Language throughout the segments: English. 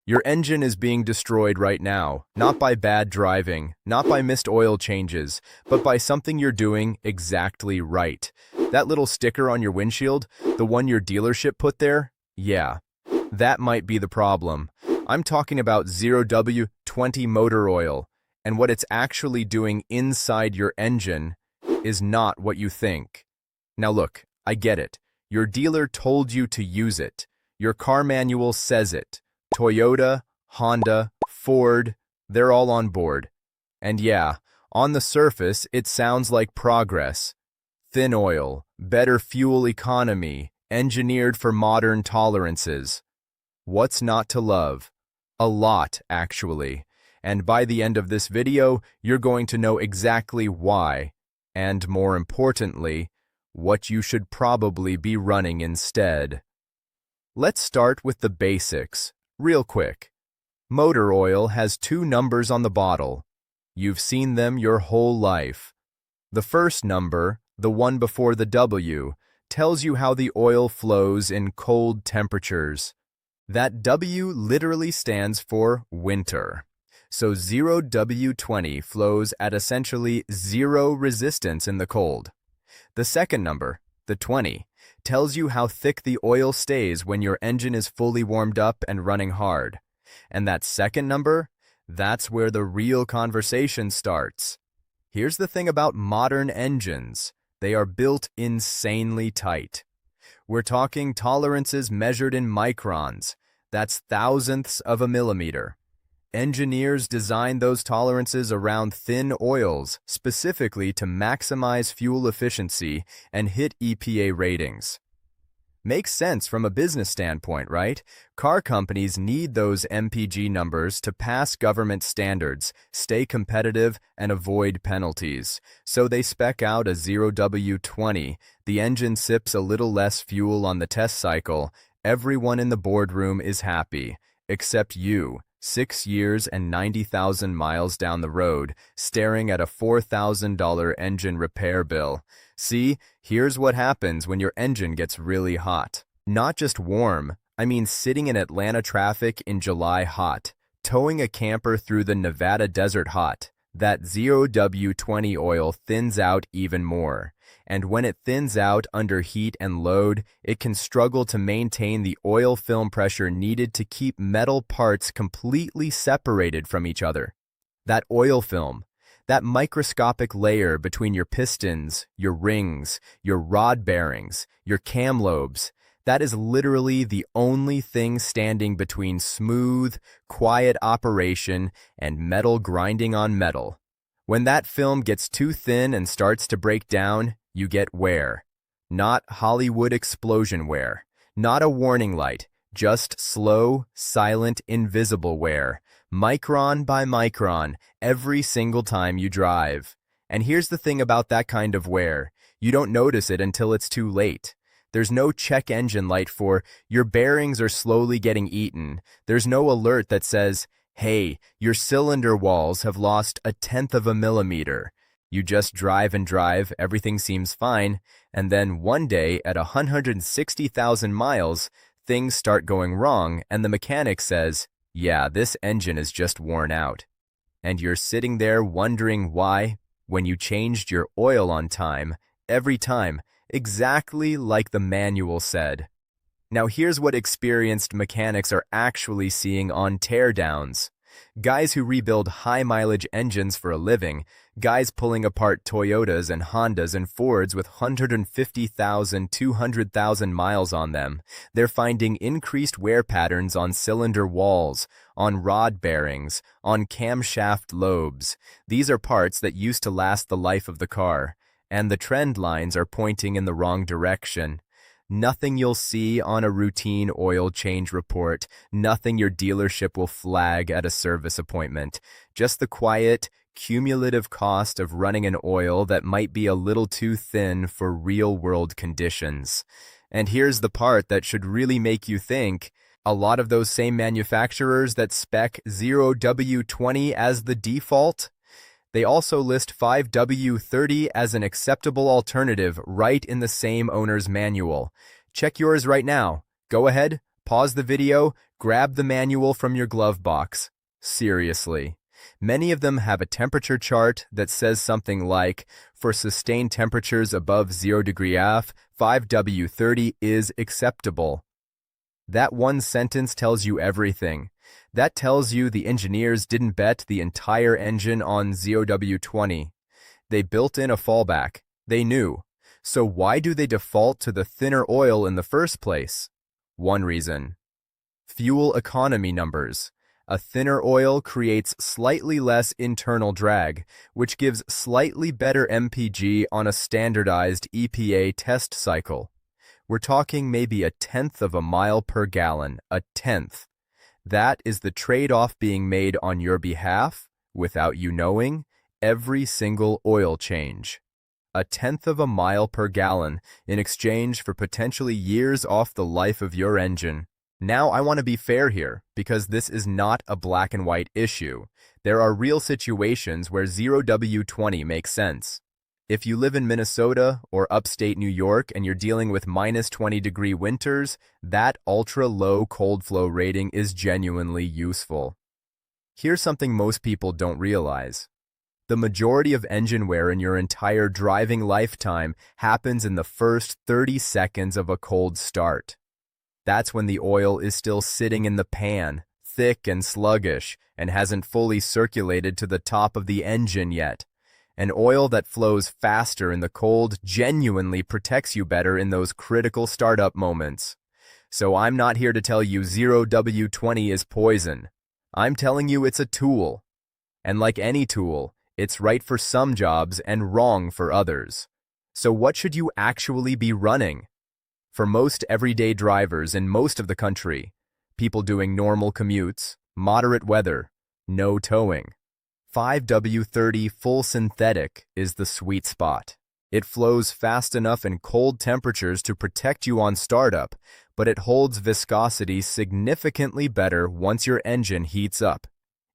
Your engine is being destroyed right now, not by bad driving, not by missed oil changes, but by something you're doing exactly right. That little sticker on your windshield, the one your dealership put there, yeah, that might be the problem. I'm talking about 0W-20 motor oil, and what it's actually doing inside your engine is not what you think. Now look, I get it. Your dealer told you to use it. Your car manual says it. Toyota, Honda, Ford, they're all on board. And yeah, on the surface, it sounds like progress. Thin oil, better fuel economy, engineered for modern tolerances. What's not to love? A lot, actually. And by the end of this video, you're going to know exactly why, and more importantly, what you should probably be running instead. Let's start with the basics. Real quick. Motor oil has two numbers on the bottle. You've seen them your whole life. The first number, the one before the W, tells you how the oil flows in cold temperatures. That W literally stands for winter. So 0W-20 flows at essentially zero resistance in the cold. The second number, the 20, tells you how thick the oil stays when your engine is fully warmed up and running hard. And that second number, that's where the real conversation starts. Here's the thing about modern engines. They are built insanely tight. We're talking tolerances measured in microns. That's thousandths of a millimeter. Engineers design those tolerances around thin oils, specifically to maximize fuel efficiency and hit EPA ratings. Makes sense from a business standpoint, right? Car companies need those MPG numbers to pass government standards, stay competitive, and avoid penalties. So they spec out a 0W-20. The engine sips a little less fuel on the test cycle. Everyone in the boardroom is happy, except you. 6 years and 90,000 miles down the road, staring at a $4,000 engine repair bill. See, here's what happens when your engine gets really hot. Not just warm, I mean sitting in Atlanta traffic in July hot, towing a camper through the Nevada desert hot. That 0W-20 oil thins out even more. And when it thins out under heat and load, it can struggle to maintain the oil film pressure needed to keep metal parts completely separated from each other. That oil film, that microscopic layer between your pistons, your rings, your rod bearings, your cam lobes, that is literally the only thing standing between smooth, quiet operation and metal grinding on metal. When that film gets too thin and starts to break down, you get wear. Not Hollywood explosion wear. Not a warning light. Just slow, silent, invisible wear. Micron by micron, every single time you drive. And here's the thing about that kind of wear. You don't notice it until it's too late. There's no check engine light for your bearings are slowly getting eaten. There's no alert that says, hey, your cylinder walls have lost 1/10 of a millimeter. You just drive and drive, everything seems fine, and then one day at 160,000 miles, things start going wrong and the mechanic says, yeah, this engine is just worn out. And you're sitting there wondering why, when you changed your oil on time, every time, exactly like the manual said. Now here's what experienced mechanics are actually seeing on teardowns. Guys who rebuild high-mileage engines for a living, guys pulling apart Toyotas and Hondas and Fords with 150,000, 200,000 miles on them. They're finding increased wear patterns on cylinder walls, on rod bearings, on camshaft lobes. These are parts that used to last the life of the car, and the trend lines are pointing in the wrong direction. Nothing you'll see on a routine oil change report, nothing your dealership will flag at a service appointment. Just the quiet, cumulative cost of running an oil that might be a little too thin for real-world conditions. And here's the part that should really make you think. A lot of those same manufacturers that spec 0W-20 as the default, they also list 5W-30 as an acceptable alternative right in the same owner's manual. Check yours right now. Go ahead, pause the video, Grab the manual from your glove box. Seriously. Many of them have a temperature chart that says something like, for sustained temperatures above 0°F, 5W30 is acceptable. That one sentence tells you everything. That tells you the engineers didn't bet the entire engine on 0W20. They built in a fallback. They knew. So why do they default to the thinner oil in the first place? One reason. Fuel economy numbers. A thinner oil creates slightly less internal drag, which gives slightly better MPG on a standardized EPA test cycle. We're talking maybe 1/10 of a mile per gallon, 1/10. That is the trade-off being made on your behalf, without you knowing, every single oil change. 1/10 of a mile per gallon in exchange for potentially years off the life of your engine. Now I want to be fair here, because this is not a black and white issue. There are real situations where 0W20 makes sense. If you live in Minnesota or upstate New York and you're dealing with -20-degree winters, that ultra-low cold flow rating is genuinely useful. Here's something most people don't realize. The majority of engine wear in your entire driving lifetime happens in the first 30 seconds of a cold start. That's when the oil is still sitting in the pan, thick and sluggish, and hasn't fully circulated to the top of the engine yet. An oil that flows faster in the cold genuinely protects you better in those critical startup moments. So I'm not here to tell you 0W20 is poison. I'm telling you it's a tool. And like any tool, it's right for some jobs and wrong for others. So what should you actually be running? For most everyday drivers in most of the country, people doing normal commutes, moderate weather, no towing, 5W30 full synthetic is the sweet spot. It flows fast enough in cold temperatures to protect you on startup, but it holds viscosity significantly better once your engine heats up.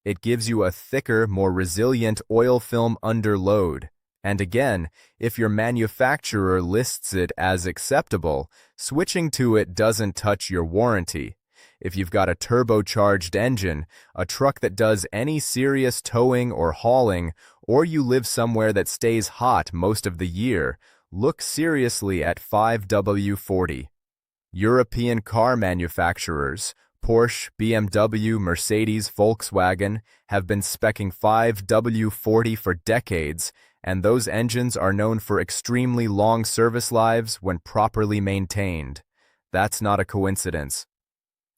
It gives you a thicker, more resilient oil film under load. And again, if your manufacturer lists it as acceptable, switching to it doesn't touch your warranty. If you've got a turbocharged engine, a truck that does any serious towing or hauling, or you live somewhere that stays hot most of the year, look seriously at 5W40. European car manufacturers, Porsche, BMW, Mercedes, Volkswagen, have been speccing 5W40 for decades, and those engines are known for extremely long service lives when properly maintained. That's not a coincidence.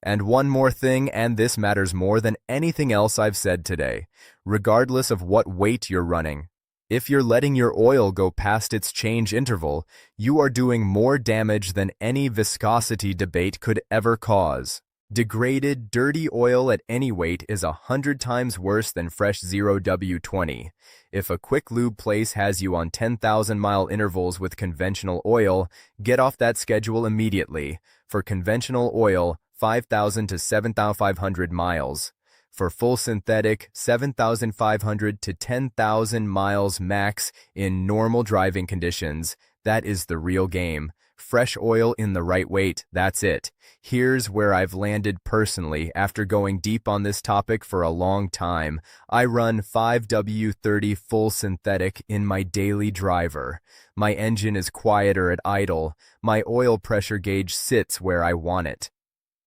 And one more thing, and this matters more than anything else I've said today, regardless of what weight you're running. If you're letting your oil go past its change interval, you are doing more damage than any viscosity debate could ever cause. Degraded, dirty oil at any weight is 100 times worse than fresh 0W20. If a quick lube place has you on 10,000-mile intervals with conventional oil, get off that schedule immediately. For conventional oil, 5,000 to 7,500 miles. For full synthetic, 7,500 to 10,000 miles max in normal driving conditions. That is the real game. Fresh oil in the right weight, that's it. Here's where I've landed personally after going deep on this topic for a long time. I run 5W30 full synthetic in my daily driver. My engine is quieter at idle. My oil pressure gauge sits where I want it.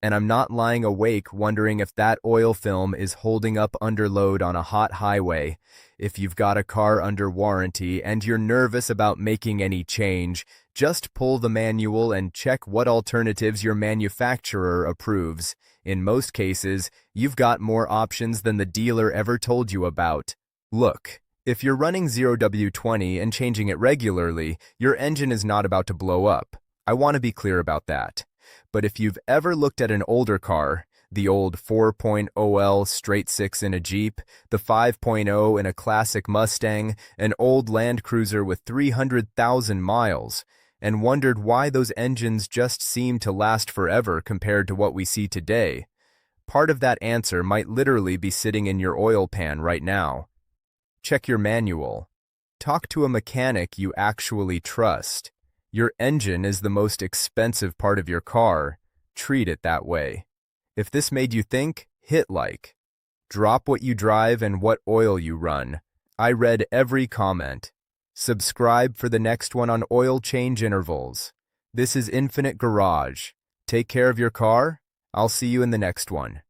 And I'm not lying awake wondering if that oil film is holding up under load on a hot highway. If you've got a car under warranty and you're nervous about making any change, just pull the manual and check what alternatives your manufacturer approves. In most cases, you've got more options than the dealer ever told you about. Look, if you're running 0W20 and changing it regularly, your engine is not about to blow up. I want to be clear about that. But if you've ever looked at an older car, the old 4.0L straight six in a Jeep, the 5.0 in a classic Mustang, an old Land Cruiser with 300,000 miles, and wondered why those engines just seem to last forever compared to what we see today, part of that answer might literally be sitting in your oil pan right now. Check your manual. Talk to a mechanic you actually trust. Your engine is the most expensive part of your car. Treat it that way. If this made you think, hit like. Drop what you drive and what oil you run. I read every comment. Subscribe for the next one on oil change intervals. This is Infinite Garage. Take care of your car. I'll see you in the next one.